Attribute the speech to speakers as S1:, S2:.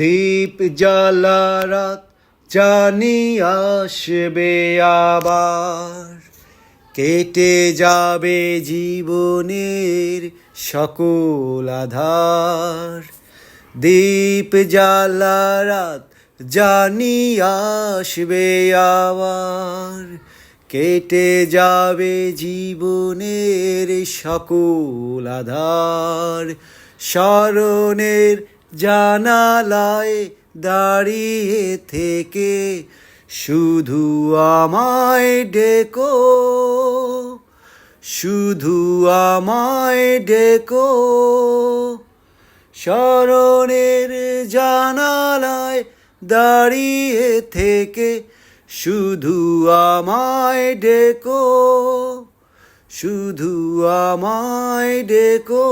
S1: দীপ জ্বালা রাত জানি আসবে আবার, কেটে যাবে জীবনের সকল আধার। দীপ জ্বালা রাত জানি আসবে আবার, কেটে যাবে জীবনের সকল আধার। স্মরণের জানালায় দাঁড়িয়ে থেকে শুধু আমায় ডেকো, শুধু আমায় ডেকো। স্মরণের জানালায় দাঁড়িয়ে থেকে শুধু আমায় ডেকো, শুধু আমায় ডেকো।